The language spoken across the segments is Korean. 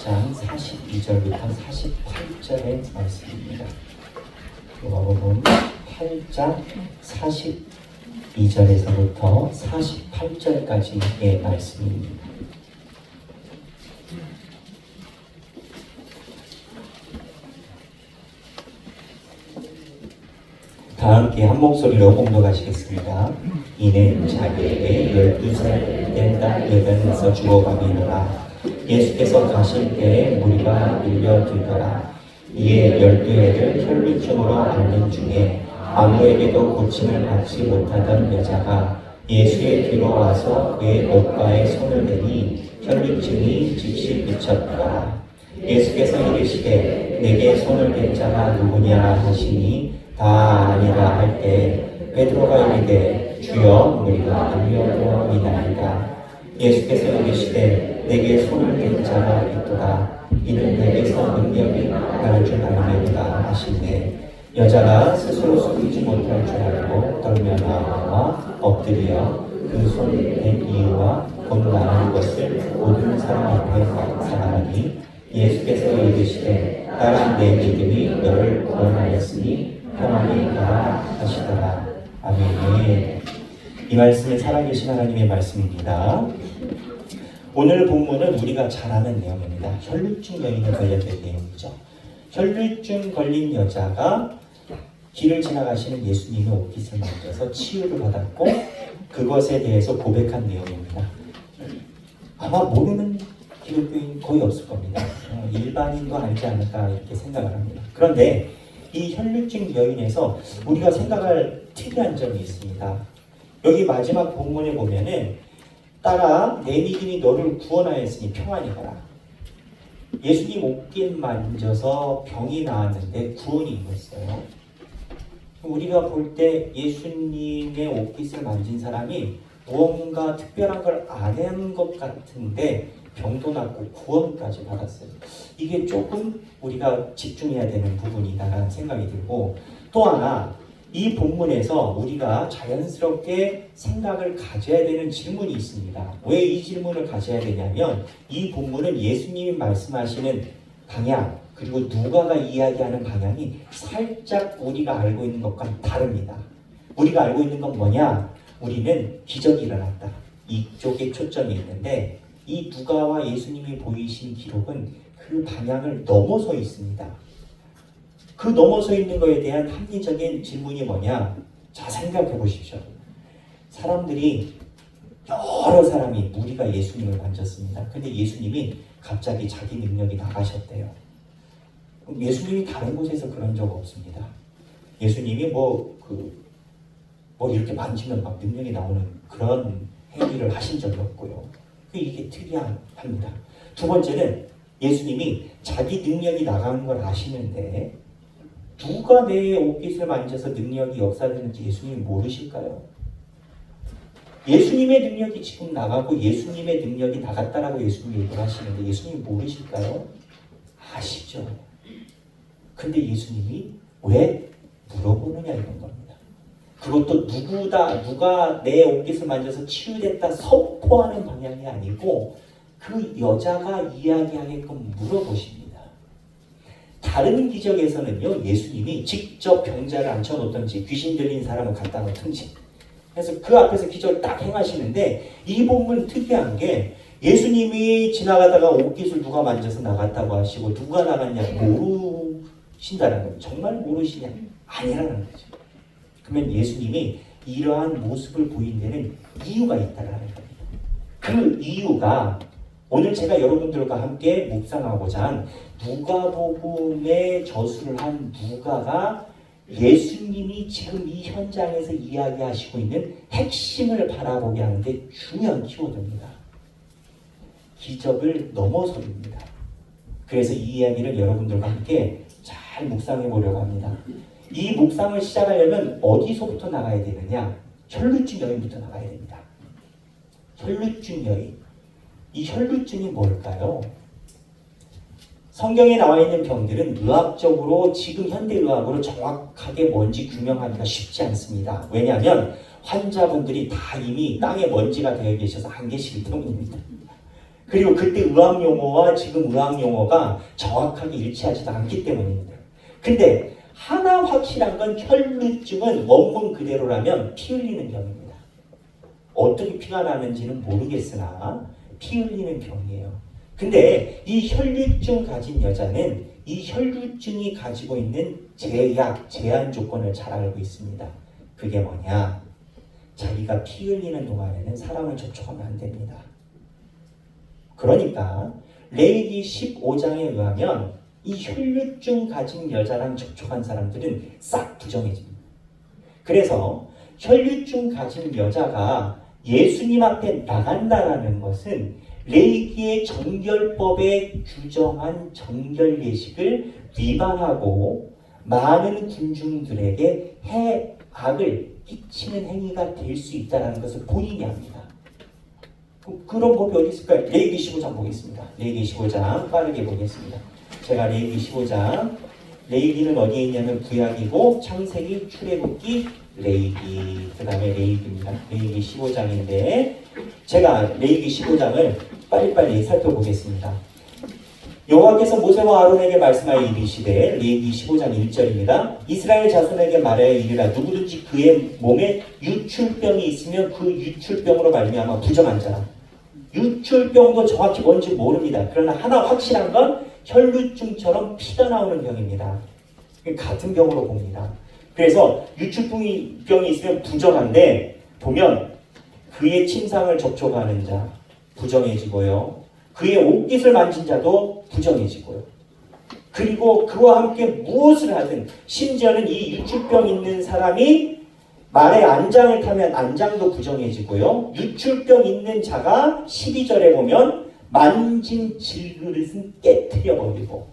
8장 42절부터 48절의 말씀입니다. 요한복음 8장 42절에서부터 48절까지의 말씀입니다. 다 함께 한 목소리로 공독하시겠습니다. 이는 자기에게 12살 된다 되면서 죽어가기니라. 예수께서 가실 때에 무리가 밀려들더라. 이에 12해를 혈루증으로 앓는 중에 아무에게도 고침을 받지 못하던 여자가 예수의 뒤로 와서 그의 옷가에 손을 대니 혈루증이 즉시 그쳤더라. 예수께서 이르시되 내게 손을 댄 자가 누구냐 하시니 다 아니라 할 때 베드로가 이르되 주여 우리가 알려보아이나이다. 예수께서 이르시되 내게 손을 댄 자가 있도다. 이는 내게서 능력이 나올 줄 알미로다 하시되 여자가 스스로 숨기지 못할 줄 알고 떨며 나와 엎드려 그 손을 댄 이유와 곧 나는 것을 모든 사람 앞에 사랑하니 예수께서 이르시되 딸아 내 믿음이 너를 구원하였으니 평안히 가라 하시더라. 아멘. 이 말씀은 살아계신 하나님의 말씀입니다. 오늘 본문은 우리가 잘 아는 내용입니다. 혈루증 여인에 관련된 내용이죠. 혈루증 걸린 여자가 길을 지나가시는 예수님의 옷깃을 만져서 치유를 받았고 그것에 대해서 고백한 내용입니다. 아마 모르는 기독교인 거의 없을 겁니다. 일반인도 알지 않을까 이렇게 생각을 합니다. 그런데 이 혈루증 여인에서 우리가 생각할 특이한 점이 있습니다. 여기 마지막 본문에 보면은 딸아 내 믿음이 너를 구원하였으니 평안히 가라. 예수님 옷깃 만져서 병이 나았는데 구원이 있었어요. 우리가 볼 때 예수님의 옷깃을 만진 사람이 무언가 특별한 걸 안 한 것 같은데 병도 낫고 구원까지 받았어요. 이게 조금 우리가 집중해야 되는 부분이다라는 생각이 들고, 또 하나 이 본문에서 우리가 자연스럽게 생각을 가져야 되는 질문이 있습니다. 왜 이 질문을 가져야 되냐면 이 본문은 예수님이 말씀하시는 방향 그리고 누가가 이야기하는 방향이 살짝 우리가 알고 있는 것과 다릅니다. 우리가 알고 있는 건 뭐냐? 우리는 기적이 일어났다. 이쪽에 초점이 있는데 이 누가와 예수님이 보이신 기록은 그 방향을 넘어서 있습니다. 그 넘어서 있는 것에 대한 합리적인 질문이 뭐냐? 자, 생각해 보십시오. 사람들이 여러 사람이 무리가 예수님을 만졌습니다. 근데 예수님이 갑자기 자기 능력이 나가셨대요. 예수님이 다른 곳에서 그런 적 없습니다. 예수님이 이렇게 만지면 막 능력이 나오는 그런 행위를 하신 적이 없고요. 이게 특이합니다. 두 번째는 예수님이 자기 능력이 나가는 걸 아시는데 누가 내 옷깃을 만져서 능력이 역사되는지 예수님이 모르실까요? 예수님의 능력이 지금 나가고 예수님의 능력이 나갔다라고 예수님이 얘기를 하시는데 예수님이 모르실까요? 아시죠? 근데 예수님이 왜 물어보느냐 이런 겁니다. 그것도 누가 내 옷깃을 만져서 치유됐다 선포하는 방향이 아니고 그 여자가 이야기하게끔 물어보십니다. 다른 기적에서는요, 예수님이 직접 병자를 앉혀놓든지 귀신 들린 사람을 갖다 놓든지 그래서 그 앞에서 기적을 딱 행하시는데 이 본문 특이한 게 예수님이 지나가다가 옷깃을 누가 만져서 나갔다고 하시고 누가 나갔냐 모르신다는 거예요. 정말 모르시냐? 아니라는 거죠. 그러면 예수님이 이러한 모습을 보인 데는 이유가 있다는 겁니다. 그 이유가 오늘 제가 여러분들과 함께 묵상하고자 한 누가복음에 저술을 한 누가가 예수님이 지금 이 현장에서 이야기하시고 있는 핵심을 바라보게 하는데 중요한 키워드입니다. 기적을 넘어서입니다. 그래서 이 이야기를 여러분들과 함께 잘 묵상해 보려고 합니다. 이 묵상을 시작하려면 어디서부터 나가야 되느냐? 혈루증 여인부터 나가야 됩니다. 혈루증 여인. 이 혈루증이 뭘까요? 성경에 나와 있는 병들은 의학적으로 지금 현대의학으로 정확하게 뭔지 규명하기가 쉽지 않습니다. 왜냐하면 환자분들이 다 이미 땅에 먼지가 되어 계셔서 안 계시기 때문입니다. 그리고 그때 의학 용어와 지금 의학 용어가 정확하게 일치하지도 않기 때문입니다. 근데 하나 확실한 건 혈루증은 원문 그대로라면 피 흘리는 병입니다. 어떻게 피가 나는지는 모르겠으나 피 흘리는 병이에요. 근데 이 혈루증 가진 여자는 이 혈루증이 가지고 있는 제한 조건을 잘 알고 있습니다. 그게 뭐냐? 자기가 피 흘리는 동안에는 사람을 접촉하면 안 됩니다. 그러니까 레위기 15장에 의하면 이 혈루증 가진 여자랑 접촉한 사람들은 싹 부정해집니다. 그래서 혈루증 가진 여자가 예수님 앞에 나간다라는 것은 레위기의 정결법에 규정한 정결 예식을 위반하고 많은 군중들에게 악을 끼치는 행위가 될 수 있다는 것을 본인이 합니다. 그런 법이 어디 있을까요? 레위기 15장 보겠습니다. 레위기 15장 빠르게 보겠습니다. 제가 레위기 15장, 레위기는 어디에 있냐면 구약이고 창세기, 출애굽기, 레위기, 그 다음에 레위기입니다. 레위기 15장인데 제가 레위기 15장을 빨리빨리 살펴보겠습니다. 여호와께서 모세와 아론에게 말씀하여 이르시되, 레위기 15장 1절입니다. 이스라엘 자손에게 말하여 이르라. 누구든지 그의 몸에 유출병이 있으면 그 유출병으로 말미암아 부정한 자라. 유출병도 정확히 뭔지 모릅니다. 그러나 하나 확실한 건 혈루증처럼 피가 나오는 병입니다. 같은 병으로 봅니다. 그래서 유출병이 있으면 부정한데, 보면 그의 침상을 접촉하는 자 부정해지고요. 그의 옷깃을 만진 자도 부정해지고요. 그리고 그와 함께 무엇을 하든, 심지어는 이 유출병 있는 사람이 말에 안장을 타면 안장도 부정해지고요. 유출병 있는 자가 12절에 보면 만진 질그릇은 깨트려버리고,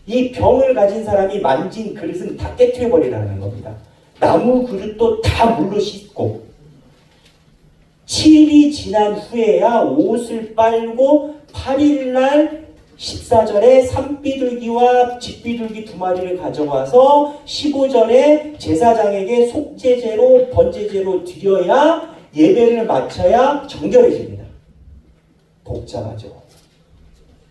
이 병을 가진 사람이 만진 그릇은 다 깨트려버리라는 겁니다. 나무 그릇도 다 물로 씻고, 7일이 지난 후에야 옷을 빨고 8일날 14절에 산비둘기와 집비둘기 2마리를 가져와서 15절에 제사장에게 속죄제로 번제제로 드려야 예배를 마쳐야 정결해집니다. 복잡하죠.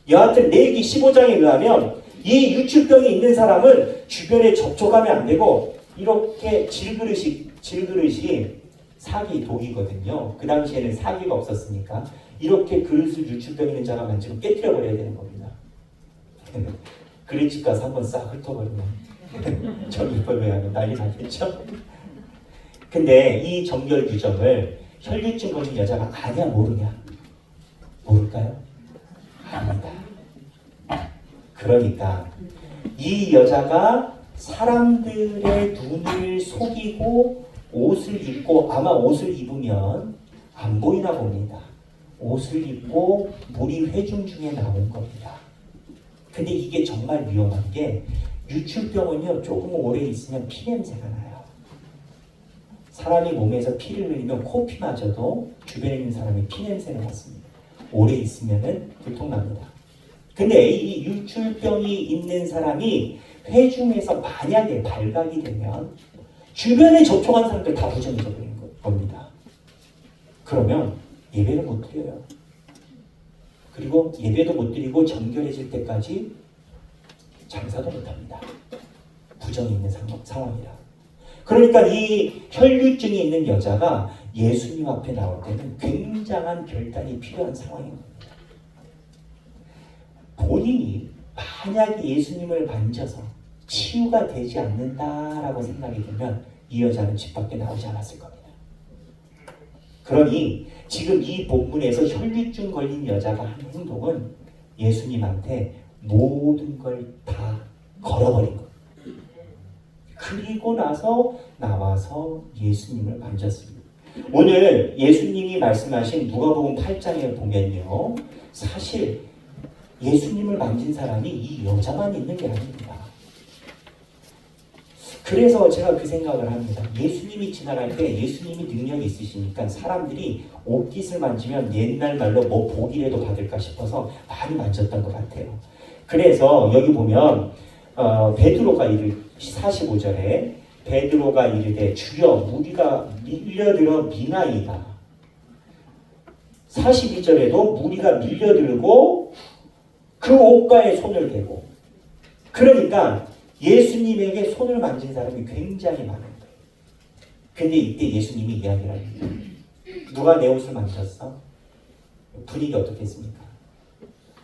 여하튼 레위기 15장에 의하면 이 유출병이 있는 사람은 주변에 접촉하면 안 되고, 이렇게 질그릇이 사기 독이거든요. 그 당시에는 사기가 없었으니까 이렇게 그릇을 유출병 있는 자가 만지면 깨뜨려 버려야 되는 겁니다. 그릇집 가서 한번 싹 훑어버리면 정결법에 하면 난리 나겠죠. 근데 이 정결 규정을 혈류증 걸린 여자가 아냐 모르냐? 모를까요? 압니다. 그러니까 이 여자가 사람들의 눈을 속이고 옷을 입고, 아마 옷을 입으면 안 보이나 봅니다. 옷을 입고 물이 회중 중에 나온 겁니다. 근데 이게 정말 위험한 게, 유출병은요 조금 오래 있으면 피냄새가 나요. 사람이 몸에서 피를 흘리면 코피마저도 주변에 있는 사람이 피냄새가 났습니다. 오래 있으면은 불통납니다. 근데 이 유출병이 있는 사람이 회중에서 만약에 발각이 되면 주변에 접촉한 사람들 다 부정해져 버리는 겁니다. 그러면 예배를 못 드려요. 그리고 예배도 못 드리고 정결해질 때까지 장사도 못 합니다. 부정이 있는 상황이라. 그러니까 이 혈류증이 있는 여자가 예수님 앞에 나올 때는 굉장한 결단이 필요한 상황인 겁니다. 본인이 만약에 예수님을 만져서 치유가 되지 않는다라고 생각이 들면 이 여자는 집 밖에 나오지 않았을 겁니다. 그러니 지금 이 본문에서 혈류증 걸린 여자가 한 행동은 예수님한테 모든 걸 다 걸어버린 거예요. 그리고 나서 나와서 예수님을 만졌습니다. 오늘 예수님이 말씀하신 누가복음 8장에 보면요, 사실 예수님을 만진 사람이 이 여자만 있는 게 아닙니다. 그래서 제가 그 생각을 합니다. 예수님이 지나갈 때 예수님이 능력이 있으시니까 사람들이 옷깃을 만지면 옛날 말로 뭐 복이라도 받을까 싶어서 많이 만졌던 것 같아요. 그래서 여기 보면 베드로가 45절에 베드로가 이르되 주여 우리가 밀려들어 미나이다. 42절에도 무리가 밀려들고 그 옷가에 손을 대고, 그러니까 예수님에게 손을 만진 사람이 굉장히 많은 거예요. 근데 이때 예수님이 이야기를 합니다. 누가 내 옷을 만졌어? 분위기 어떻겠습니까?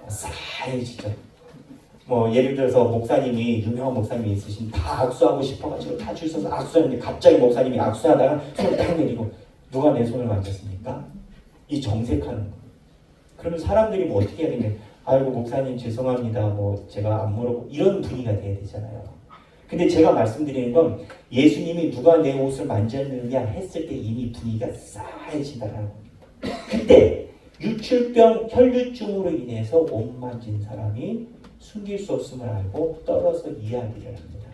싸해지죠. 뭐 예를 들어서 목사님이, 유명한 목사님이 있으신, 다 악수하고 싶어가지고 다 줄 서서 악수하는데 갑자기 목사님이 악수하다가 손을 딱 내리고, 누가 내 손을 만졌습니까? 이 정색하는 거예요. 그러면 사람들이 뭐 어떻게 해야 되냐? 아이고 목사님 죄송합니다. 뭐 제가 안 물어보고, 이런 분위기가 돼야 되잖아요. 근데 제가 말씀드리는 건 예수님이 누가 내 옷을 만졌느냐 했을 때 이미 분위기가 싸해진다는 겁니다. 그때 유출병 혈류증으로 인해서 옷 만진 사람이 숨길 수 없음을 알고 떨어서 이야기를 합니다.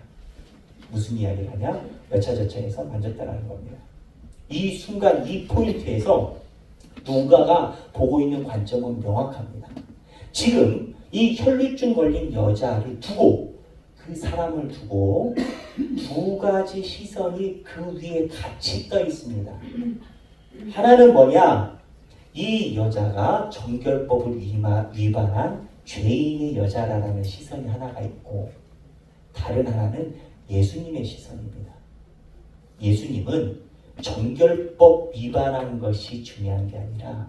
무슨 이야기를 하냐? 여차저차해서 만졌다라는 겁니다. 이 순간, 이 포인트에서 누가가 보고 있는 관점은 명확합니다. 지금 이 혈류증 걸린 여자를 두고, 그 사람을 두고 두 가지 시선이 그 위에 같이 떠 있습니다. 하나는 뭐냐? 이 여자가 정결법을 위반한 죄인의 여자라는 시선이 하나가 있고, 다른 하나는 예수님의 시선입니다. 예수님은 정결법 위반한 것이 중요한 게 아니라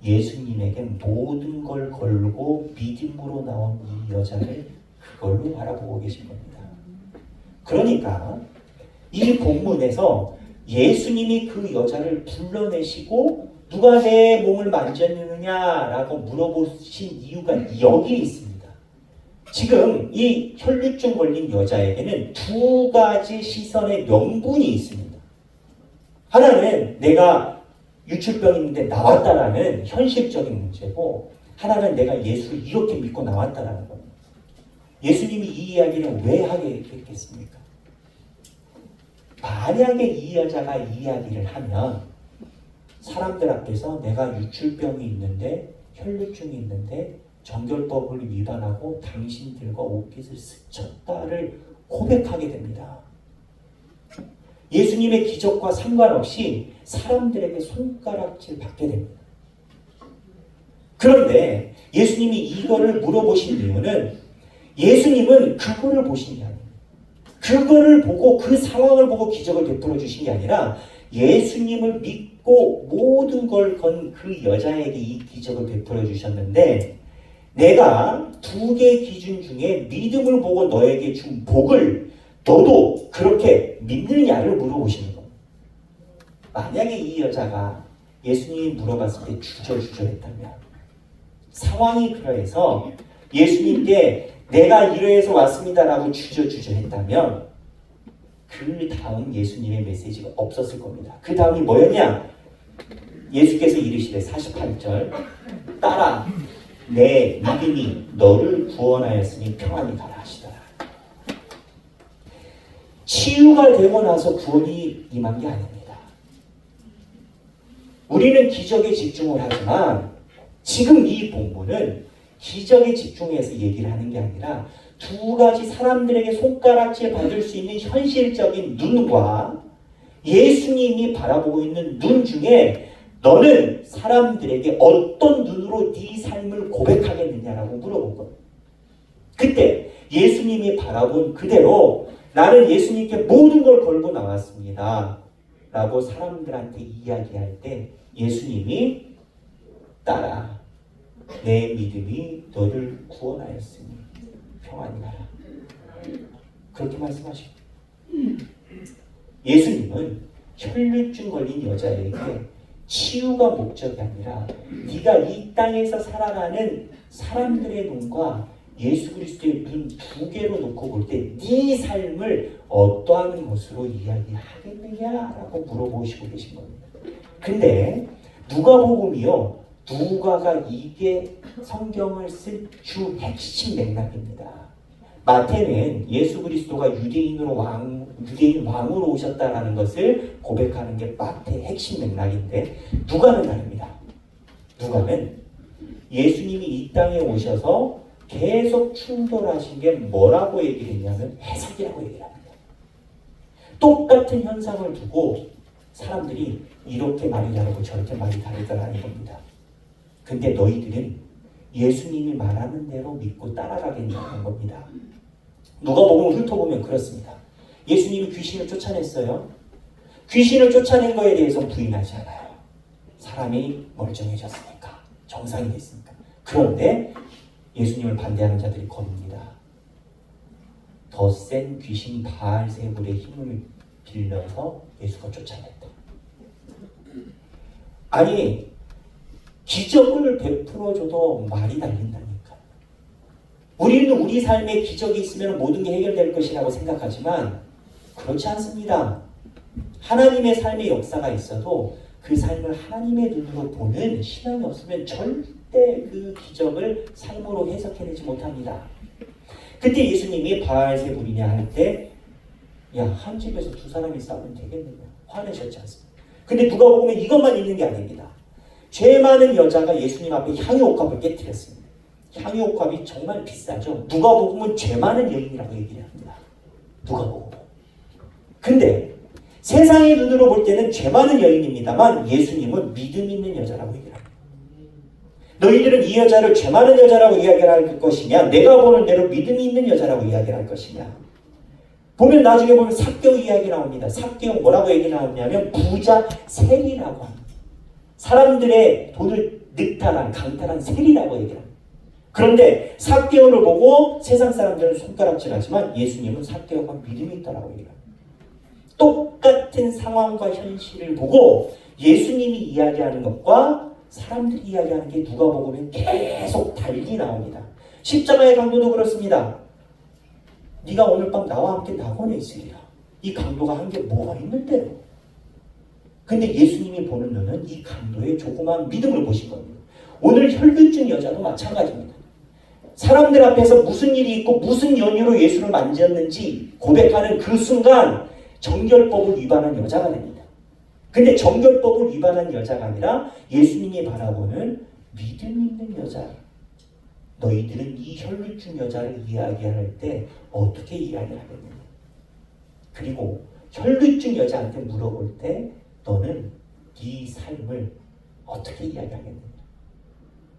예수님에게 모든 걸 걸고 믿음으로 나온 이 여자를 그걸로 바라보고 계신 겁니다. 그러니까 이 본문에서 예수님이 그 여자를 불러내시고 누가 내 몸을 만졌느냐라고 물어보신 이유가 여기에 있습니다. 지금 이 혈류증 걸린 여자에게는 두 가지 시선의 명분이 있습니다. 하나는 내가 유출병이 있는데 나왔다라는 현실적인 문제고, 하나는 내가 예수를 이렇게 믿고 나왔다라는 겁니다. 예수님이 이 이야기를 왜 하게 했겠습니까? 만약에 이 여자가 이 이야기를 하면 사람들 앞에서 내가 유출병이 있는데, 혈류증이 있는데 정결법을 위반하고 당신들과 옷깃을 스쳤다를 고백하게 됩니다. 예수님의 기적과 상관없이 사람들에게 손가락질 받게 됩니다. 그런데 예수님이 이거를 물어보신 이유는 예수님은 그거를 보신 게 아닙니다. 그거를 보고 그 상황을 보고 기적을 베풀어 주신 게 아니라 예수님을 믿고 모든 걸 건 그 여자에게 이 기적을 베풀어 주셨는데, 내가 두 개의 기준 중에 믿음을 보고 너에게 준 복을 너도 그렇게 믿느냐를 물어보시는 겁니다. 만약에 이 여자가 예수님이 물어봤을 때 주저주저했다면, 상황이 그러해서 예수님께 내가 이러해서 왔습니다라고 주저주저했다면 그 다음 예수님의 메시지가 없었을 겁니다. 그 다음이 뭐였냐? 예수께서 이르시되 48절, 따라 내 믿음이 너를 구원하였으니 평안히 가라 하시더라. 치유가 되고 나서 구원이 임한 게 아닙니다. 우리는 기적에 집중을 하지만 지금 이 본문은 기적에 집중해서 얘기를 하는 게 아니라 두 가지 사람들에게 손가락질 받을 수 있는 현실적인 눈과 예수님이 바라보고 있는 눈 중에 너는 사람들에게 어떤 눈으로 네 삶을 고백하겠느냐라고 물어본 거예요. 그때 예수님이 바라본 그대로 나는 예수님께 모든 걸 걸고 나왔습니다 라고 사람들한테 이야기할 때 예수님이 따라 내 믿음이 너를 구원하였으니 평안히 가라, 그렇게 말씀하시고, 예수님은 혈류증 걸린 여자에게 치유가 목적이 아니라 네가 이 땅에서 살아가는 사람들의 눈과 예수 그리스도의 눈 두 개로 놓고 볼 때 네 삶을 어떠한 것으로 이야기하겠느냐라고 물어보시고 계신 겁니다. 근데 누가복음이요, 누가가 이게 성경을 쓴 주 핵심 맥락입니다. 마태는 예수 그리스도가 유대인 왕으로 오셨다라는 것을 고백하는 게 마태의 핵심 맥락인데, 누가는 다릅니다. 누가는 예수님이 이 땅에 오셔서 계속 충돌하신 게 뭐라고 얘기를 했냐면 해석이라고 얘기를 합니다. 똑같은 현상을 두고 사람들이 이렇게 말이 다르고 저렇게 말이 다르더라는 겁니다. 근데 너희들은 예수님이 말하는 대로 믿고 따라가겠냐는 겁니다. 누가복음을 훑어보면 그렇습니다. 예수님이 귀신을 쫓아냈어요. 귀신을 쫓아낸 거에 대해서 부인하지 않아요. 사람이 멀쩡해졌으니까, 정상이 됐으니까. 그런데 예수님을 반대하는 자들이 겁니다. 더 센 귀신 바알세불의 힘을 빌려서 예수가 쫓아냈다. 아니, 기적을 베풀어줘도 말이 달린다니까. 우리는 우리 삶에 기적이 있으면 모든 게 해결될 것이라고 생각하지만 그렇지 않습니다. 하나님의 삶의 역사가 있어도 그 삶을 하나님의 눈으로 보는 신앙이 없으면 절대 그 기적을 삶으로 해석해내지 못합니다. 그때 예수님이 바알세불이냐 할 때, 야, 한 집에서 두 사람이 싸우면 되겠느냐 화내셨지 않습니까? 근데 누가복음에 이것만 있는 게 아닙니다. 죄 많은 여자가 예수님 앞에 향유옥합을 깨뜨렸습니다. 향유옥합이 정말 비싸죠. 누가복음은 죄 많은 여인이라고 얘기를 합니다. 누가복음. 근데 세상의 눈으로 볼 때는 죄 많은 여인입니다만 예수님은 믿음 있는 여자라고 얘기를 합니다. 너희들은 이 여자를 죄 많은 여자라고 이야기를 할 것이냐, 내가 보는 대로 믿음이 있는 여자라고 이야기를 할 것이냐. 보면 나중에 보면 삭개오 이야기 나옵니다. 삭개오 뭐라고 얘기 나오냐면 부자 세리라고 합니다. 사람들의 돈을 늑탈한 강탈한 세리라고 얘기를 합니다. 그런데 삭개오를 보고 세상 사람들은 손가락질하지만 예수님은 삭개오가 믿음이 있다라고 얘기를 합니다. 똑같은 상황과 현실을 보고 예수님이 이야기하는 것과 사람들이 이야기하는 게 누가복음에 계속 달리 나옵니다. 십자가의 강도도 그렇습니다. 네가 오늘 밤 나와 함께 낙원에 있으리라. 이 강도가 한 게 뭐가 있는데요? 근데 예수님이 보는 눈은 이 강도의 조그마한 믿음을 보신 겁니다. 오늘 혈류증 여자도 마찬가지입니다. 사람들 앞에서 무슨 일이 있고 무슨 연유로 예수를 만졌는지 고백하는 그 순간 정결법을 위반한 여자가 됩니다. 근데 정결법을 위반한 여자가 아니라 예수님이 바라보는 믿음 있는 여자. 너희들은 이 혈류증 여자를 이야기할 때 어떻게 이야기하겠느냐. 그리고 혈류증 여자한테 물어볼 때 너는 네 삶을 어떻게 이야기하겠느냐.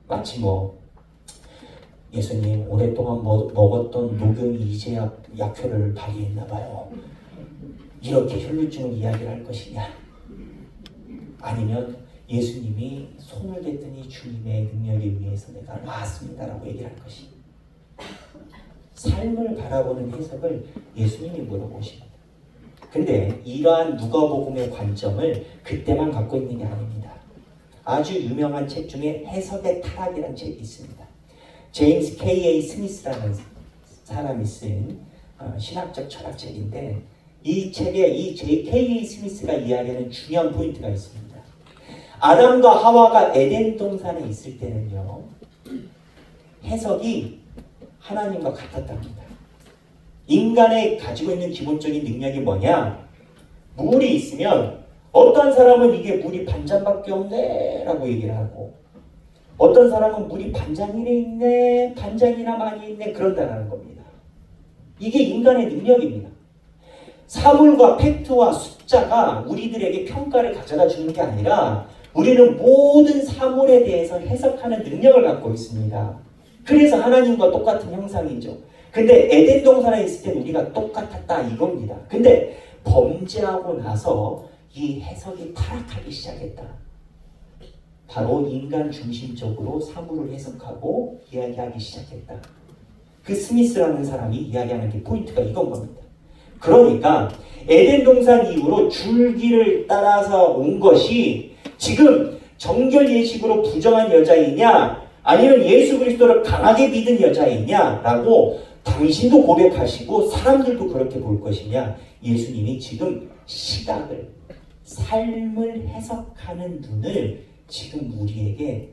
마치 예수님 오랫동안 먹었던 녹용 이제야 약효를 발휘했나 봐요. 이렇게 혈류증을 이야기를 할 것이냐. 아니면 예수님이 손을 댔더니 주님의 능력에 의해서 내가 나았습니다라고 얘기를 할 것이냐. 삶을 바라보는 해석을 예수님이 물어보십니다. 근데 이러한 누가복음의 관점을 그때만 갖고 있는 게 아닙니다. 아주 유명한 책 중에 해석의 타락이라는 책이 있습니다. 제임스 K.A. 스미스라는 사람이 쓴 신학적 철학책인데 이 책에 이 K.A. 스미스가 이야기하는 중요한 포인트가 있습니다. 아담과 하와가 에덴 동산에 있을 때는요, 해석이 하나님과 같았답니다. 인간의 가지고 있는 기본적인 능력이 뭐냐? 물이 있으면 어떤 사람은 이게 물이 반잔밖에 없네 라고 얘기를 하고 어떤 사람은 물이 반잔이나 있네, 반잔이나 많이 있네 그런다는 겁니다. 이게 인간의 능력입니다. 사물과 팩트와 숫자가 우리들에게 평가를 가져다 주는 게 아니라 우리는 모든 사물에 대해서 해석하는 능력을 갖고 있습니다. 그래서 하나님과 똑같은 형상이죠. 근데 에덴 동산에 있을 때 우리가 똑같았다 이겁니다. 근데 범죄하고 나서 이 해석이 타락하기 시작했다. 바로 인간 중심적으로 사물을 해석하고 이야기하기 시작했다. 그 스미스라는 사람이 이야기하는 게 포인트가 이건 겁니다. 그러니까 에덴 동산 이후로 줄기를 따라서 온 것이 지금 정결 예식으로 부정한 여자이냐 아니면 예수 그리스도를 강하게 믿은 여자이냐라고 당신도 고백하시고 사람들도 그렇게 볼 것이냐. 예수님이 지금 시각을 삶을 해석하는 눈을 지금 우리에게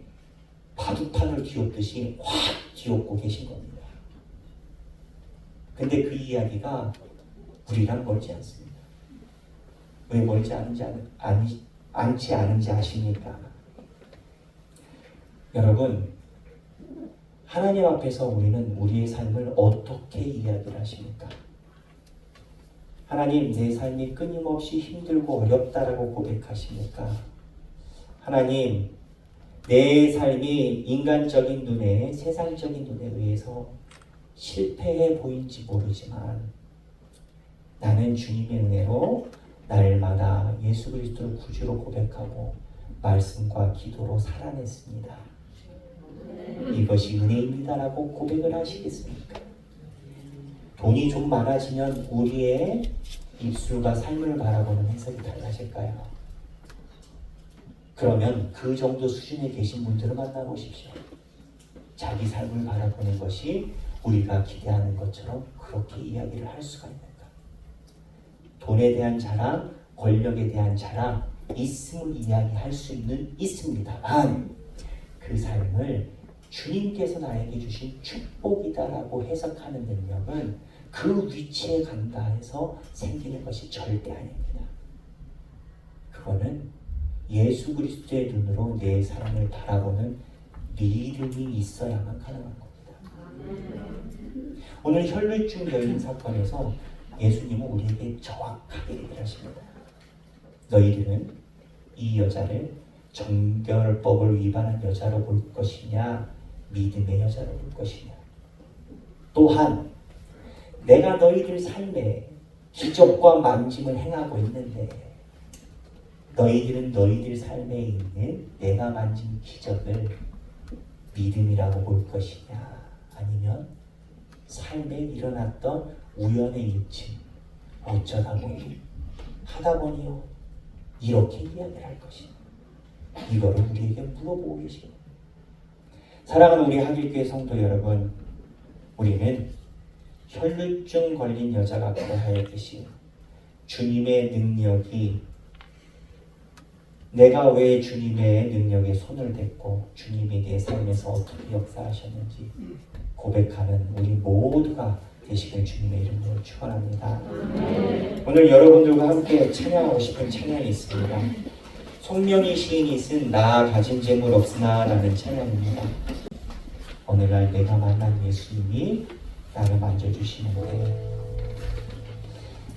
바둑판을 뒤엎듯이 확 뒤엎고 계신 겁니다. 근데 그 이야기가 우리랑 멀지 않습니다. 왜 멀지 않지 않은지 아십니까? 여러분, 하나님 앞에서 우리는 우리의 삶을 어떻게 이야기를 하십니까? 하나님, 내 삶이 끊임없이 힘들고 어렵다라고 고백하십니까? 하나님, 내 삶이 인간적인 눈에, 세상적인 눈에 의해서 실패해 보인지 모르지만 나는 주님의 은혜로 날마다 예수 그리스도를 구주로 고백하고 말씀과 기도로 살아냈습니다. 이것이 은혜입니다라고 고백을 하시겠습니까? 돈이 좀 많아지면 우리의 입술과 삶을 바라보는 해석이 달라질까요? 그러면 그 정도 수준에 계신 분들을 만나보십시오. 자기 삶을 바라보는 것이 우리가 기대하는 것처럼 그렇게 이야기를 할 수가 있는가? 돈에 대한 자랑, 권력에 대한 자랑, 있음을 이야기할 수 있습니다만 그 삶을 주님께서 나에게 주신 축복이다라고 해석하는 능력은 그 위치에 간다 해서 생기는 것이 절대 아닙니다. 그거는 예수 그리스도의 눈으로 내 삶을 바라보는 믿음이 있어야만 가능한 겁니다. 오늘 혈루증 여인 사건에서 예수님은 우리에게 정확하게 얘기하십니다. 너희들은 이 여자를 정결법을 위반한 여자로 볼 것이냐, 믿음의 여자로 볼 것이냐. 또한 내가 너희들 삶에 기적과 만짐을 행하고 있는데 너희들은 너희들 삶에 있는 내가 만진 기적을 믿음이라고 볼 것이냐, 아니면 삶에 일어났던 우연의 일침, 어쩌다 보니 하다 보니요, 이렇게 이야기를 할 것이냐. 이거를 우리에게 물어보고 계십니다. 사랑하는 우리 하길교회 성도 여러분, 우리는 혈루증 걸린 여자가 그러하였듯이 주님의 능력이, 내가 왜 주님의 능력에 손을 댔고 주님이 내 삶에서 어떻게 역사하셨는지 고백하는 우리 모두가 되시길 주님의 이름으로 축원합니다. 오늘 여러분들과 함께 찬양하고 싶은 찬양이 있습니다. 송명희 시인이 쓴 나 가진 재물 없으나 라는 찬양입니다. 오늘날 내가 만난 예수님이 나를 만져주시는데,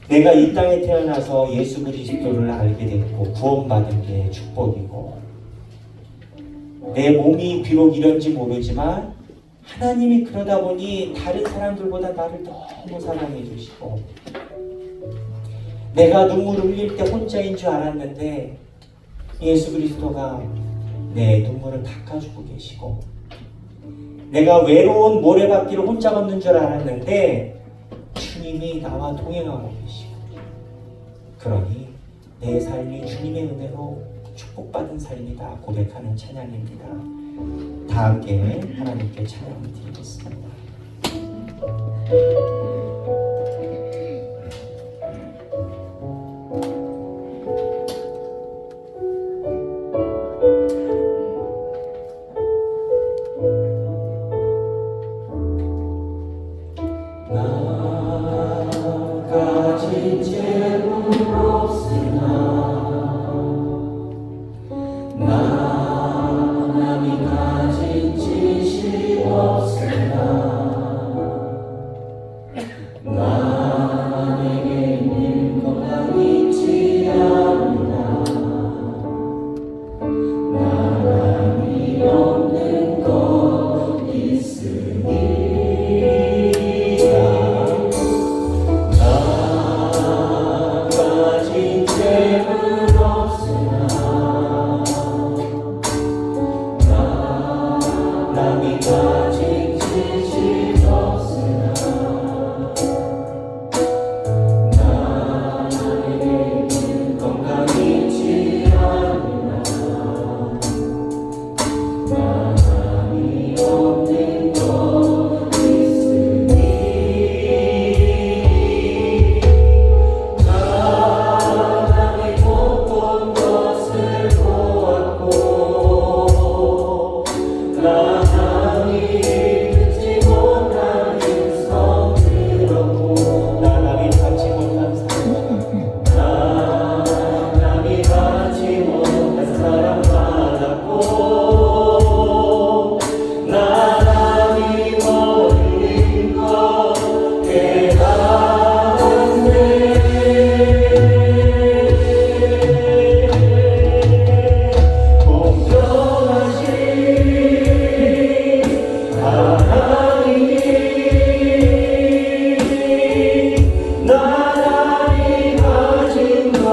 내가 이 땅에 태어나서 예수 그리스도를 알게 됐고 구원받은 게 축복이고, 내 몸이 비록 이런지 모르지만 하나님이 그러다 보니 다른 사람들보다 나를 너무 사랑해 주시고, 내가 눈물을 흘릴 때 혼자인 줄 알았는데 예수 그리스도가 내 눈물을 닦아주고 계시고, 내가 외로운 모래바퀴를 혼자 걷는 줄 알았는데 주님이 나와 동행하고 계시고, 그러니 내 삶이 주님의 은혜로 축복받은 삶이다 고백하는 찬양입니다. 다 함께 하나님께 찬양을 드리겠습니다.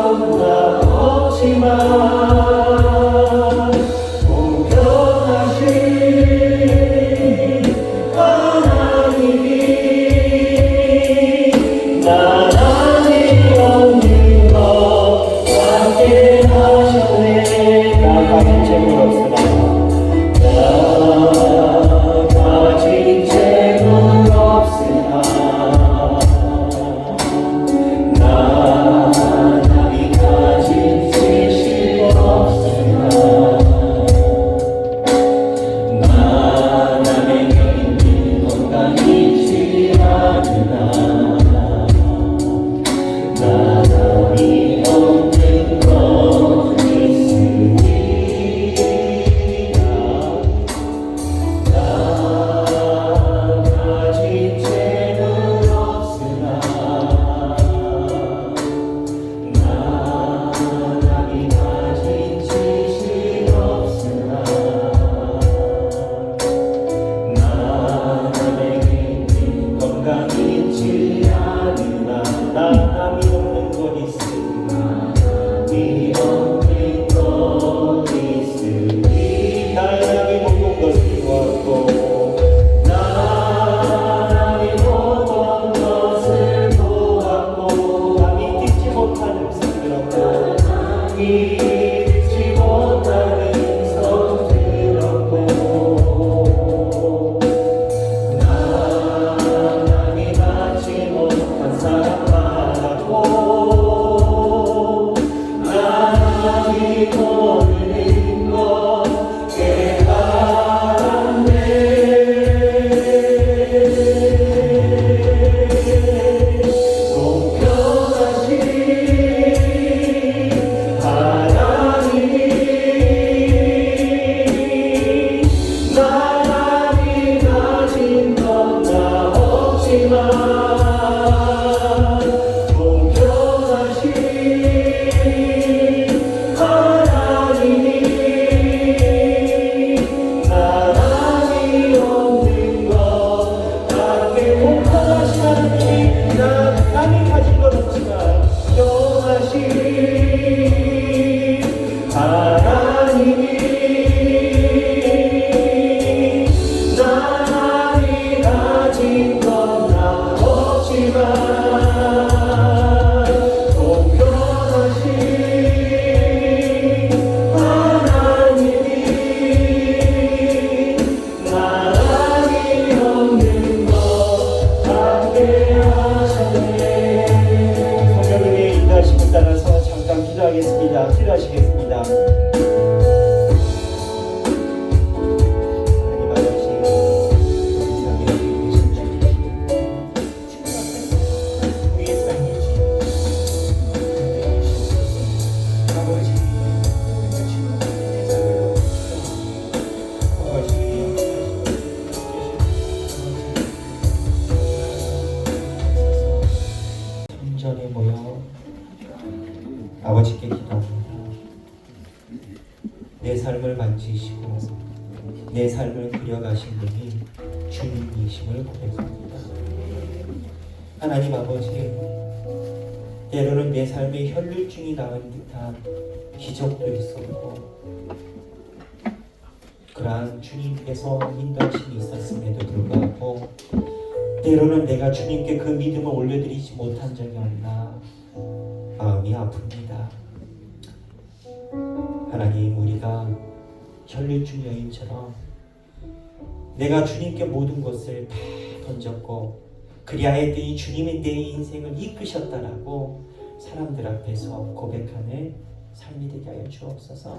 건 나 없지만 공평하신 하나님이 나란히 없는 것 함께 하셨네. 나 가진 재물 없으나 나 가진 재물 없으나 나날이 가진 지식 없으나 나 남에게 있는 건강이 있지 않으나 나날이 없는 것 있으리라. 나 가진 재물 없으나 나날이 가진 지식 없으나 나 남에게 있는 건강이 있지 않으나 남이 없는 것 있으나 남이 없는 것 있으니 나람이 먹은 것을 보았고 나람이 먹은 것을 보았고 남이 듣지 못한 음성 들었고 듣지 못한 음성 들었고 나람이 받지 못한 사랑 받았고 나람이 모르는 것 깨달았네. 공평하신 하나님이 나란히 가진 건 나 없지만 공평하신 하나님이 나란히 없는 것 함께 공평하신 하나님이 남이 가진 건 없지만 공평하신 하나님이 나란히 가진 건 나 없지만 공평하신 하나님이 나란히 없는 것 함께 하셨네. 성령님의 인도하심을 따라서 잠깐 기도하겠습니다. 기도하시겠습니다. 하나님 아버지, 세상에 계신 주 우리의 삶을 아버지, 우리가 지금 아버지 성전에 모여 아버지께 기도합니다. 내 삶을 만지시고 내 삶을 그려가신 분이 주님이심을 고백합니다. 하나님 아버지, 때로는 내 삶에 혈류증이 나은 듯한 기적도 있었고 그러한 주님께서 인도하심이 있었음에도 불구하고 때로는 내가 주님께 그 믿음을 올려드리지 못한 적이 없나 마음이 아픕니다. 하나님, 우리가 혈류증 여인처럼 내가 주님께 모든 것을 다 던졌고 그리하였더니 주님이 내 인생을 이끄셨다라고 사람들 앞에서 고백하는 삶이 되게 하여 주옵소서.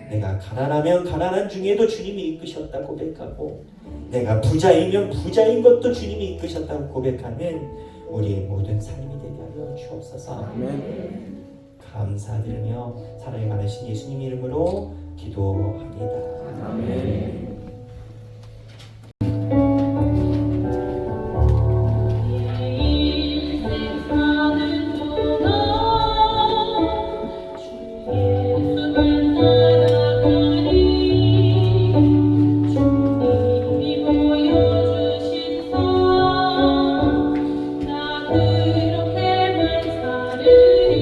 내가 가난하면 가난한 중에도 주님이 이끄셨다 고백하고 내가 부자이면 부자인 것도 주님이 이끄셨다고 고백하는 우리의 모든 삶이 되게 하여 주옵소서. 감사드리며 사랑이 많으신 예수님 이름으로 기도합니다. 아멘. 그렇게만 살으리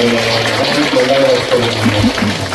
하나님 영광을 받도록 하겠습니다.